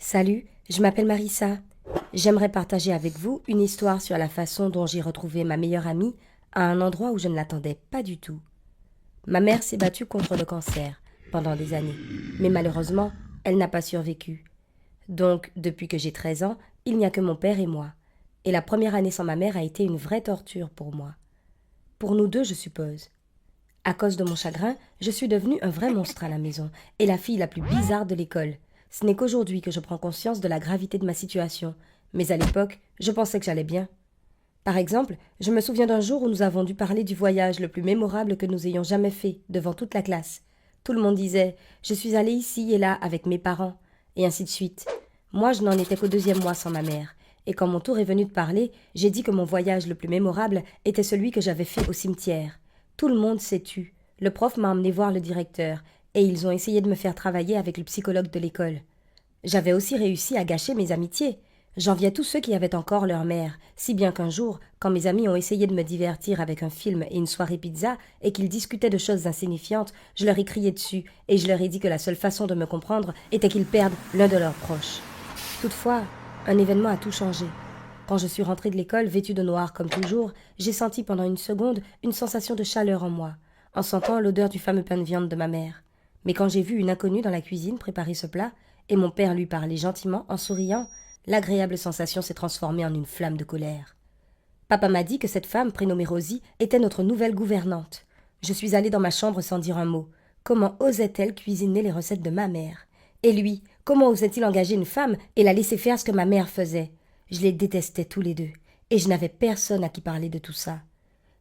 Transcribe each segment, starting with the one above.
Salut, je m'appelle Marissa. J'aimerais partager avec vous une histoire sur la façon dont j'ai retrouvé ma meilleure amie à un endroit où je ne l'attendais pas du tout. Ma mère s'est battue contre le cancer pendant des années, mais malheureusement, elle n'a pas survécu. Donc, depuis que j'ai 13 ans, il n'y a que mon père et moi. Et la première année sans ma mère a été une vraie torture pour moi. Pour nous deux, je suppose. À cause de mon chagrin, je suis devenue un vrai monstre à la maison et la fille la plus bizarre de l'école. Ce n'est qu'aujourd'hui que je prends conscience de la gravité de ma situation, mais à l'époque, je pensais que j'allais bien. Par exemple, je me souviens d'un jour où nous avons dû parler du voyage le plus mémorable que nous ayons jamais fait, devant toute la classe. Tout le monde disait « Je suis allée ici et là avec mes parents », et ainsi de suite. Moi, je n'en étais qu'au 2e mois sans ma mère, et quand mon tour est venu de parler, j'ai dit que mon voyage le plus mémorable était celui que j'avais fait au cimetière. Tout le monde s'est tu. Le prof m'a emmené voir le directeur, et ils ont essayé de me faire travailler avec le psychologue de l'école. J'avais aussi réussi à gâcher mes amitiés. J'enviais tous ceux qui avaient encore leur mère, si bien qu'un jour, quand mes amis ont essayé de me divertir avec un film et une soirée pizza, et qu'ils discutaient de choses insignifiantes, je leur ai crié dessus, et je leur ai dit que la seule façon de me comprendre était qu'ils perdent l'un de leurs proches. Toutefois, un événement a tout changé. Quand je suis rentrée de l'école, vêtue de noir comme toujours, j'ai senti pendant une seconde une sensation de chaleur en moi, en sentant l'odeur du fameux pain de viande de ma mère. Mais quand j'ai vu une inconnue dans la cuisine préparer ce plat, et mon père lui parlait gentiment en souriant, l'agréable sensation s'est transformée en une flamme de colère. Papa m'a dit que cette femme, prénommée Rosie, était notre nouvelle gouvernante. Je suis allée dans ma chambre sans dire un mot. Comment osait-elle cuisiner les recettes de ma mère? Et lui, comment osait-il engager une femme et la laisser faire ce que ma mère faisait? Je les détestais tous les deux, et je n'avais personne à qui parler de tout ça.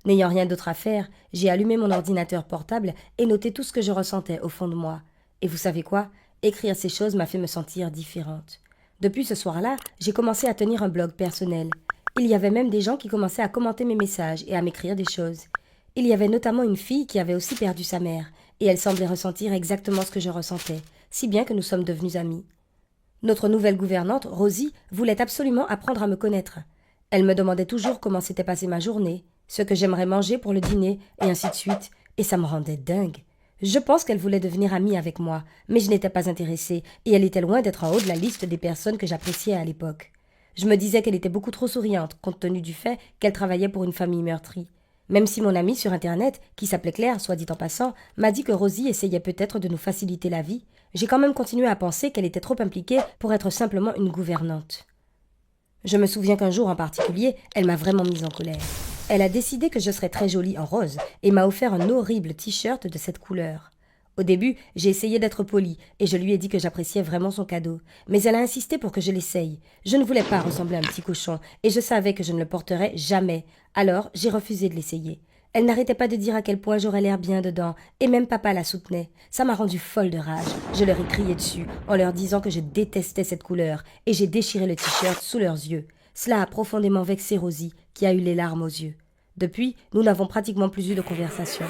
N'ayant rien d'autre à faire, j'ai allumé mon ordinateur portable et noté tout ce que je ressentais au fond de moi. Et vous savez quoi? Écrire ces choses m'a fait me sentir différente. Depuis ce soir-là, j'ai commencé à tenir un blog personnel. Il y avait même des gens qui commençaient à commenter mes messages et à m'écrire des choses. Il y avait notamment une fille qui avait aussi perdu sa mère, et elle semblait ressentir exactement ce que je ressentais, si bien que nous sommes devenus amis. Notre nouvelle gouvernante, Rosie, voulait absolument apprendre à me connaître. Elle me demandait toujours comment s'était passée ma journée, ce que j'aimerais manger pour le dîner, et ainsi de suite, et ça me rendait dingue. Je pense qu'elle voulait devenir amie avec moi, mais je n'étais pas intéressée, et elle était loin d'être en haut de la liste des personnes que j'appréciais à l'époque. Je me disais qu'elle était beaucoup trop souriante, compte tenu du fait qu'elle travaillait pour une famille meurtrie. Même si mon amie sur Internet, qui s'appelait Claire, soit dit en passant, m'a dit que Rosie essayait peut-être de nous faciliter la vie, j'ai quand même continué à penser qu'elle était trop impliquée pour être simplement une gouvernante. Je me souviens qu'un jour en particulier, elle m'a vraiment mise en colère. Elle a décidé que je serais très jolie en rose et m'a offert un horrible t-shirt de cette couleur. Au début, j'ai essayé d'être polie et je lui ai dit que j'appréciais vraiment son cadeau. Mais elle a insisté pour que je l'essaye. Je ne voulais pas ressembler à un petit cochon et je savais que je ne le porterais jamais. Alors, j'ai refusé de l'essayer. Elle n'arrêtait pas de dire à quel point j'aurais l'air bien dedans, et même papa la soutenait. Ça m'a rendue folle de rage. Je leur ai crié dessus, en leur disant que je détestais cette couleur, et j'ai déchiré le t-shirt sous leurs yeux. Cela a profondément vexé Rosie, qui a eu les larmes aux yeux. Depuis, nous n'avons pratiquement plus eu de conversation.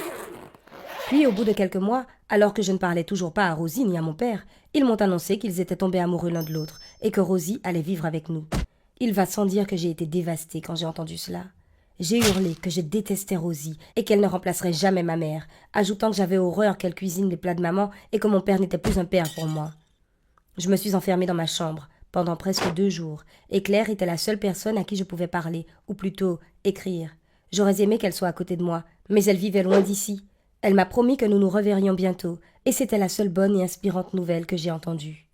Puis, au bout de quelques mois, alors que je ne parlais toujours pas à Rosie ni à mon père, ils m'ont annoncé qu'ils étaient tombés amoureux l'un de l'autre, et que Rosie allait vivre avec nous. Il va sans dire que j'ai été dévastée quand j'ai entendu cela. J'ai hurlé que je détestais Rosie et qu'elle ne remplacerait jamais ma mère, ajoutant que j'avais horreur qu'elle cuisine les plats de maman et que mon père n'était plus un père pour moi. Je me suis enfermée dans ma chambre pendant presque 2 jours, et Claire était la seule personne à qui je pouvais parler, ou plutôt écrire. J'aurais aimé qu'elle soit à côté de moi, mais elle vivait loin d'ici. Elle m'a promis que nous nous reverrions bientôt, et c'était la seule bonne et inspirante nouvelle que j'ai entendue.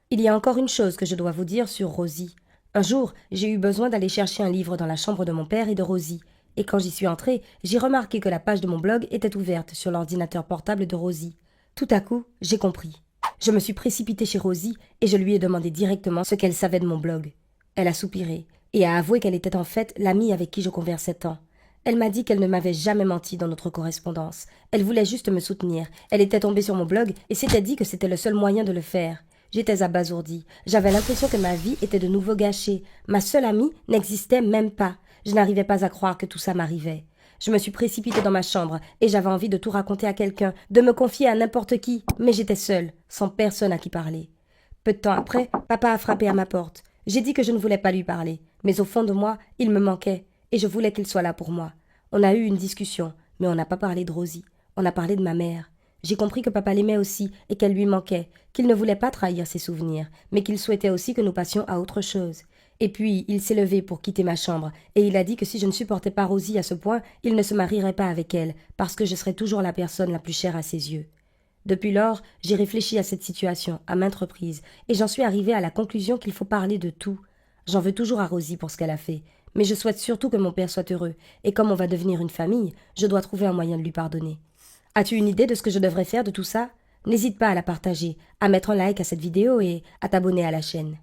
Il y a encore une chose que je dois vous dire sur Rosie. Un jour, j'ai eu besoin d'aller chercher un livre dans la chambre de mon père et de Rosie, et quand j'y suis entrée, j'ai remarqué que la page de mon blog était ouverte sur l'ordinateur portable de Rosie. Tout à coup, j'ai compris. Je me suis précipitée chez Rosie et je lui ai demandé directement ce qu'elle savait de mon blog. Elle a soupiré et a avoué qu'elle était en fait l'amie avec qui je conversais tant. Elle m'a dit qu'elle ne m'avait jamais menti dans notre correspondance. Elle voulait juste me soutenir. Elle était tombée sur mon blog et s'était dit que c'était le seul moyen de le faire. J'étais abasourdie. J'avais l'impression que ma vie était de nouveau gâchée. Ma seule amie n'existait même pas. Je n'arrivais pas à croire que tout ça m'arrivait. Je me suis précipitée dans ma chambre et j'avais envie de tout raconter à quelqu'un, de me confier à n'importe qui, mais j'étais seule, sans personne à qui parler. Peu de temps après, papa a frappé à ma porte. J'ai dit que je ne voulais pas lui parler, mais au fond de moi, il me manquait et je voulais qu'il soit là pour moi. On a eu une discussion, mais on n'a pas parlé de Rosie. On a parlé de ma mère. J'ai compris que papa l'aimait aussi et qu'elle lui manquait, qu'il ne voulait pas trahir ses souvenirs, mais qu'il souhaitait aussi que nous passions à autre chose. Et puis, il s'est levé pour quitter ma chambre, et il a dit que si je ne supportais pas Rosie à ce point, il ne se marierait pas avec elle, parce que je serais toujours la personne la plus chère à ses yeux. Depuis lors, j'ai réfléchi à cette situation, à maintes reprises, et j'en suis arrivée à la conclusion qu'il faut parler de tout. J'en veux toujours à Rosie pour ce qu'elle a fait, mais je souhaite surtout que mon père soit heureux, et comme on va devenir une famille, je dois trouver un moyen de lui pardonner. As-tu une idée de ce que je devrais faire de tout ça? N'hésite pas à la partager, à mettre un like à cette vidéo et à t'abonner à la chaîne.